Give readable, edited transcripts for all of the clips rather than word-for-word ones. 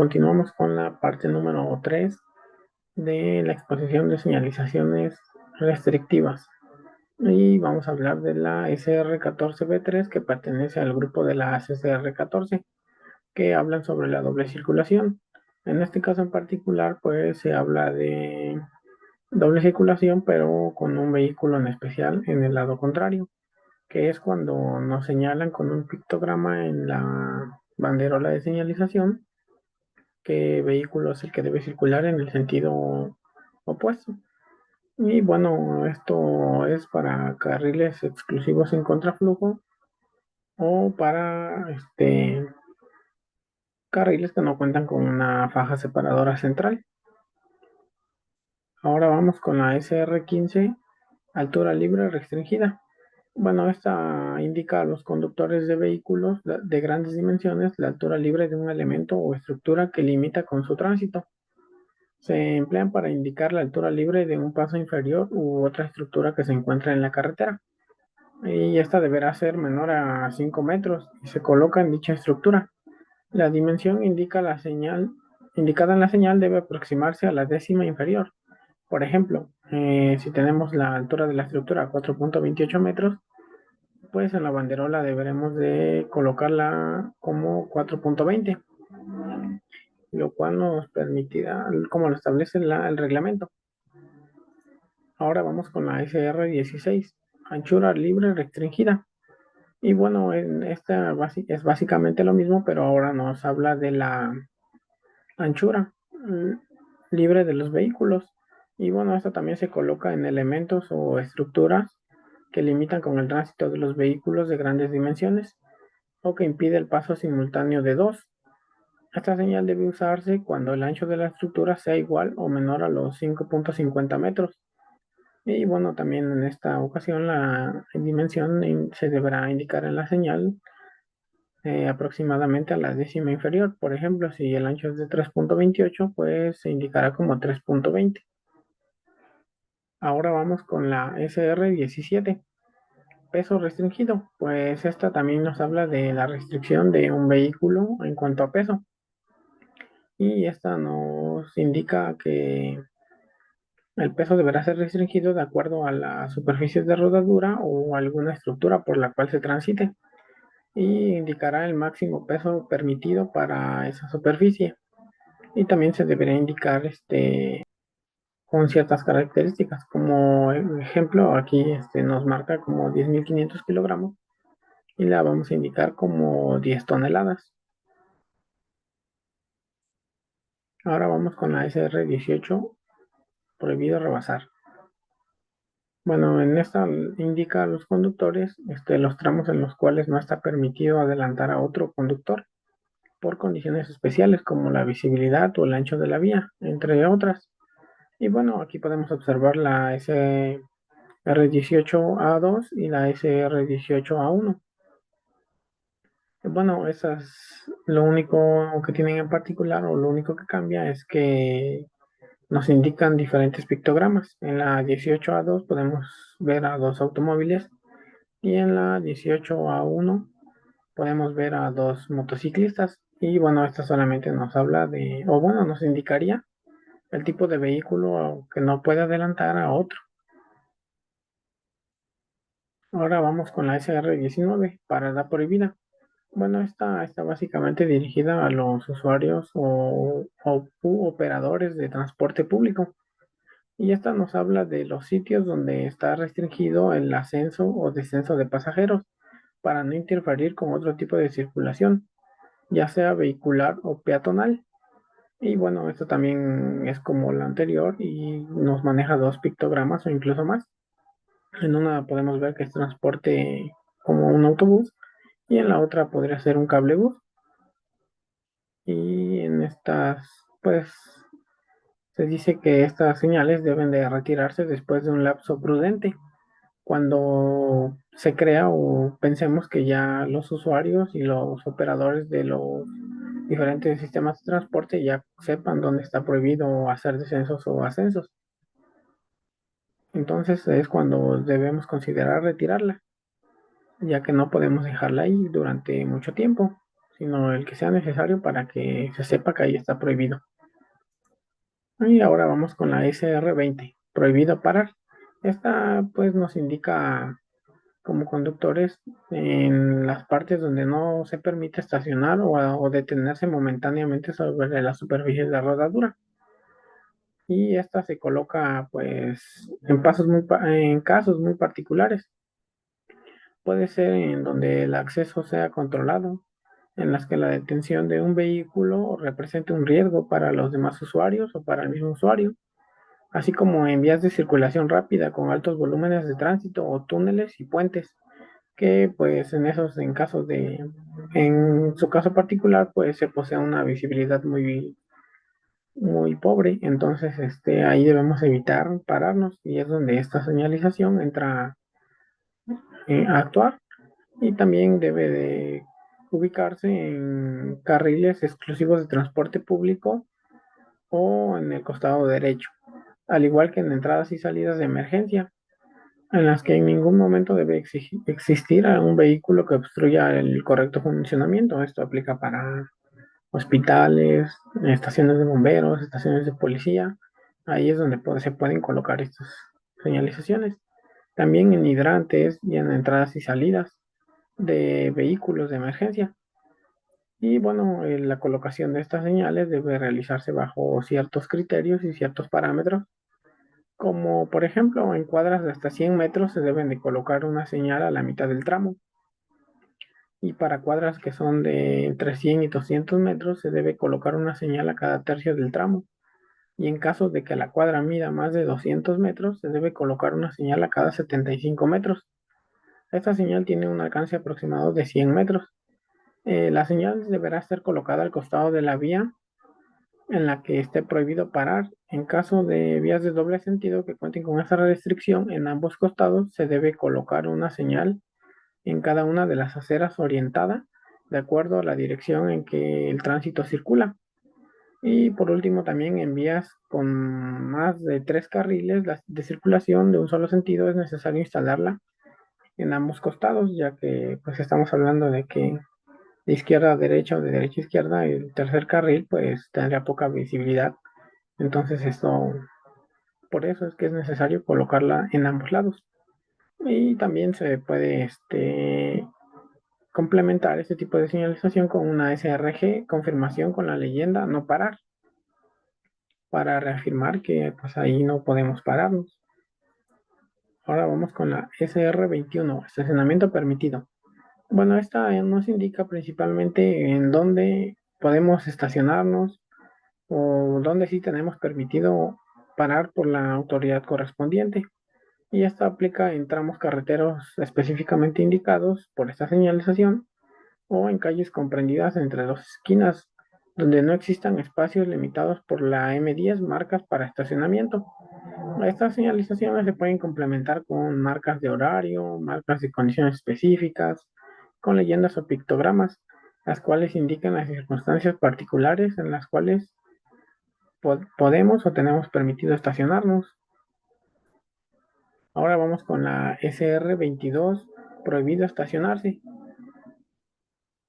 Continuamos con la parte número 3 de la exposición de señalizaciones restrictivas. Y vamos a hablar de la SR14B3 que pertenece al grupo de la CCR14 que hablan sobre la doble circulación. En este caso en particular, pues se habla de doble circulación, pero con un vehículo en especial en el lado contrario, que es cuando nos señalan con un pictograma en la banderola de señalización qué vehículo es el que debe circular en el sentido opuesto. Y bueno, esto es para carriles exclusivos en contraflujo o para carriles que no cuentan con una faja separadora central. Ahora vamos con la SR15, altura libre restringida. Bueno, esta indica a los conductores de vehículos de grandes dimensiones la altura libre de un elemento o estructura que limita con su tránsito. Se emplean para indicar la altura libre de un paso inferior u otra estructura que se encuentra en la carretera. Y esta deberá ser menor a 5 metros y se coloca en dicha estructura. La dimensión indicada en la señal debe aproximarse a la décima inferior. Por ejemplo, si tenemos la altura de la estructura 4.28 metros, pues en la banderola deberemos de colocarla como 4.20, lo cual nos permitirá, como lo establece el reglamento. Ahora vamos con la SR16, anchura libre restringida. Y bueno, en esta es básicamente lo mismo, pero ahora nos habla de la anchura libre de los vehículos. Y bueno, esto también se coloca en elementos o estructuras que limitan con el tránsito de los vehículos de grandes dimensiones o que impide el paso simultáneo de dos. Esta señal debe usarse cuando el ancho de la estructura sea igual o menor a los 5.50 metros. Y bueno, también en esta ocasión la dimensión se deberá indicar en la señal aproximadamente a la décima inferior. Por ejemplo, si el ancho es de 3.28, pues se indicará como 3.20. Ahora vamos con la SR17, peso restringido. Pues esta también nos habla de la restricción de un vehículo en cuanto a peso. Y esta nos indica que el peso deberá ser restringido de acuerdo a la superficie de rodadura o alguna estructura por la cual se transite y indicará el máximo peso permitido para esa superficie. Y también se debería indicar con ciertas características, como ejemplo aquí nos marca como 10.500 kilogramos y la vamos a indicar como 10 toneladas. Ahora vamos con la SR18, prohibido rebasar. Bueno, en esta indica a los conductores los tramos en los cuales no está permitido adelantar a otro conductor por condiciones especiales como la visibilidad o el ancho de la vía, entre otras. Y bueno, aquí podemos observar la SR18A2 y la SR18A1. Bueno, esas lo único que tienen en particular o lo único que cambia es que nos indican diferentes pictogramas. En la 18A2 podemos ver a dos automóviles y en la 18A1 podemos ver a dos motociclistas. Y bueno, esta solamente nos habla de, o bueno, nos indicaría el tipo de vehículo que no puede adelantar a otro. Ahora vamos con la SR19, parada prohibida. Bueno, esta está básicamente dirigida a los usuarios o operadores de transporte público. Y esta nos habla de los sitios donde está restringido el ascenso o descenso de pasajeros para no interferir con otro tipo de circulación, ya sea vehicular o peatonal. Y bueno, esto también es como la anterior y nos maneja dos pictogramas o incluso más. En una podemos ver que es transporte como un autobús y en la otra podría ser un cablebús. Y en estas, pues se dice que estas señales deben de retirarse después de un lapso prudente, cuando se crea o pensemos que ya los usuarios y los operadores de los diferentes sistemas de transporte ya sepan dónde está prohibido hacer descensos o ascensos. Entonces es cuando debemos considerar retirarla, ya que no podemos dejarla ahí durante mucho tiempo. sino el que sea necesario para que se sepa que ahí está prohibido. Y ahora vamos con la SR20, prohibido parar. Esta pues nos indica como conductores en las partes donde no se permite estacionar o detenerse momentáneamente sobre las superficies de rodadura. Y esta se coloca pues en casos muy particulares. Puede ser en donde el acceso sea controlado, en las que la detención de un vehículo represente un riesgo para los demás usuarios o para el mismo usuario, así como en vías de circulación rápida con altos volúmenes de tránsito o túneles y puentes, que pues en su caso particular, pues se posee una visibilidad muy pobre. Entonces ahí debemos evitar pararnos y es donde esta señalización entra a actuar. Y también debe de ubicarse en carriles exclusivos de transporte público o en el costado derecho, al igual que en entradas y salidas de emergencia, en las que en ningún momento debe existir a un vehículo que obstruya el correcto funcionamiento. Esto aplica para hospitales, estaciones de bomberos, estaciones de policía. Ahí es donde se pueden colocar estas señalizaciones. También en hidrantes y en entradas y salidas de vehículos de emergencia. Y bueno, la colocación de estas señales debe realizarse bajo ciertos criterios y ciertos parámetros, como por ejemplo en cuadras de hasta 100 metros se deben de colocar una señal a la mitad del tramo, y para cuadras que son de entre 100 y 200 metros se debe colocar una señal a cada tercio del tramo, y en caso de que la cuadra mida más de 200 metros se debe colocar una señal a cada 75 metros. Esta señal tiene un alcance aproximado de 100 metros. La señal deberá ser colocada al costado de la vía en la que esté prohibido parar. En caso de vías de doble sentido que cuenten con esa restricción, en ambos costados se debe colocar una señal en cada una de las aceras orientada de acuerdo a la dirección en que el tránsito circula. Y por último, también en vías con más de tres carriles de circulación de un solo sentido es necesario instalarla en ambos costados, ya que pues estamos hablando de que de izquierda a derecha o de derecha a izquierda, el tercer carril pues tendría poca visibilidad. Entonces esto, por eso es que es necesario colocarla en ambos lados. Y también se puede complementar este tipo de señalización con una SRG, confirmación con la leyenda no parar, para reafirmar que pues ahí no podemos pararnos. Ahora vamos con la SR21, estacionamiento permitido. Bueno, esta nos indica principalmente en dónde podemos estacionarnos o dónde sí tenemos permitido parar por la autoridad correspondiente. Y esta aplica en tramos carreteros específicamente indicados por esta señalización o en calles comprendidas entre dos esquinas donde no existan espacios limitados por la M10 marcas para estacionamiento. Estas señalizaciones se pueden complementar con marcas de horario, marcas de condiciones específicas, con leyendas o pictogramas, las cuales indican las circunstancias particulares en las cuales podemos o tenemos permitido estacionarnos. Ahora vamos con la SR22, prohibido estacionarse.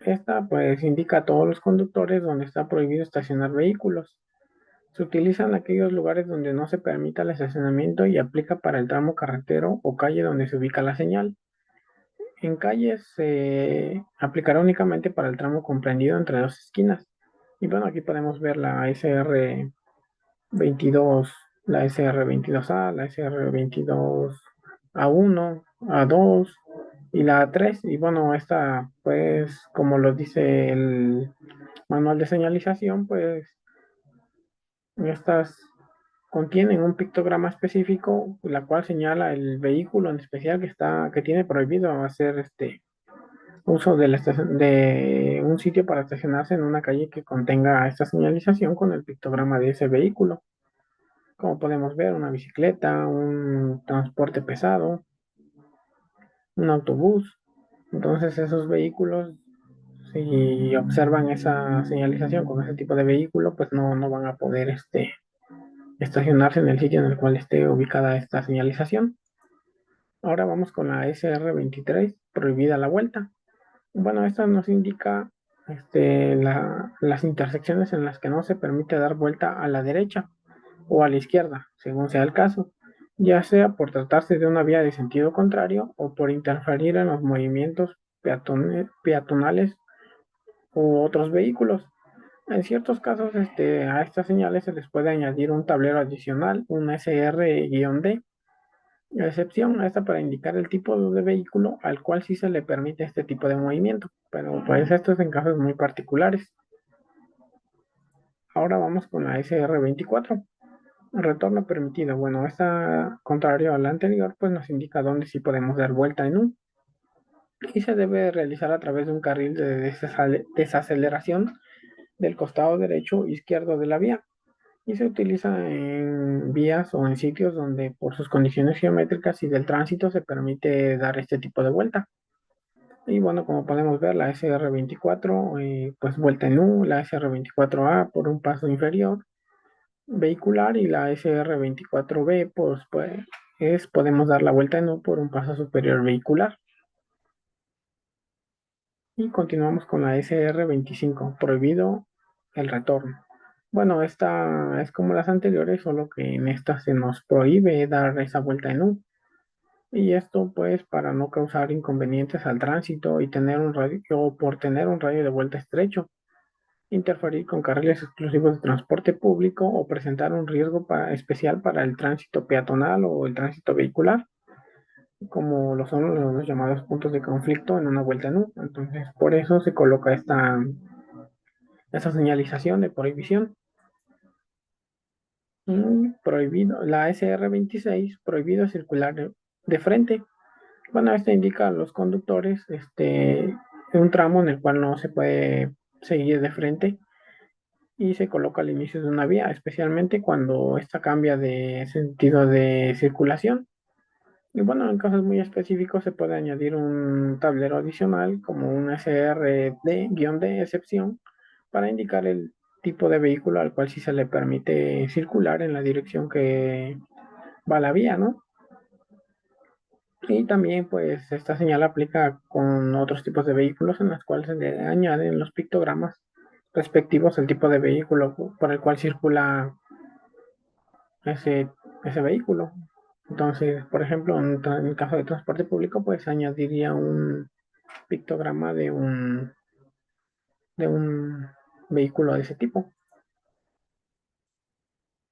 Esta pues indica a todos los conductores donde está prohibido estacionar vehículos. Se utilizan aquellos lugares donde no se permita el estacionamiento y aplica para el tramo carretero o calle donde se ubica la señal. En calles se aplicará únicamente para el tramo comprendido entre dos esquinas. Y bueno, aquí podemos ver la SR22, la SR22A, la SR22A1, A2 y la A3. Y bueno, esta pues como lo dice el manual de señalización, pues estas contienen un pictograma específico, la cual señala el vehículo en especial que tiene prohibido hacer uso de un sitio para estacionarse en una calle que contenga esta señalización con el pictograma de ese vehículo. Como podemos ver, una bicicleta, un transporte pesado, un autobús. Entonces esos vehículos, si observan esa señalización con ese tipo de vehículo, pues no van a poder estacionarse en el sitio en el cual esté ubicada esta señalización. Ahora vamos con la SR23, prohibida la vuelta. Bueno, esta nos indica las intersecciones en las que no se permite dar vuelta a la derecha o a la izquierda, según sea el caso, ya sea por tratarse de una vía de sentido contrario o por interferir en los movimientos peatonales u otros vehículos. En ciertos casos, a estas señales se les puede añadir un tablero adicional, un SR-D, excepción a esta para indicar el tipo de vehículo al cual sí se le permite este tipo de movimiento, pero pues esto es en casos muy particulares. Ahora vamos con la SR-24. Retorno permitido. Bueno, esta, contrario a la anterior, pues nos indica dónde sí podemos dar vuelta en U y se debe realizar a través de un carril de desaceleración del costado derecho o izquierdo de la vía y se utiliza en vías o en sitios donde por sus condiciones geométricas y del tránsito se permite dar este tipo de vuelta. Y bueno, como podemos ver, la SR24, pues vuelta en U, la SR24A por un paso inferior vehicular y la SR24B, podemos dar la vuelta en U por un paso superior vehicular. Y continuamos con la SR25, prohibido el retorno. Bueno, esta es como las anteriores, solo que en esta se nos prohíbe dar esa vuelta en U. Y esto pues para no causar inconvenientes al tránsito y tener un radio, o por tener un radio de vuelta estrecho, interferir con carriles exclusivos de transporte público o presentar un riesgo especial para el tránsito peatonal o el tránsito vehicular, como lo son los llamados puntos de conflicto en una vuelta en U. Entonces, por eso se coloca esta señalización de prohibición. Prohibido, la SR26, prohibido circular de frente. Bueno, esto indica a los conductores un tramo en el cual no se puede seguir de frente y se coloca al inicio de una vía, especialmente cuando esta cambia de sentido de circulación. Y bueno, en casos muy específicos se puede añadir un tablero adicional como un SRD-D excepción para indicar el tipo de vehículo al cual sí se le permite circular en la dirección que va la vía, ¿no? Y también pues esta señal aplica con otros tipos de vehículos en los cuales se le añaden los pictogramas respectivos al tipo de vehículo por el cual circula ese, ese vehículo. Entonces, por ejemplo, en el caso de transporte público, pues añadiría un pictograma de un vehículo de ese tipo.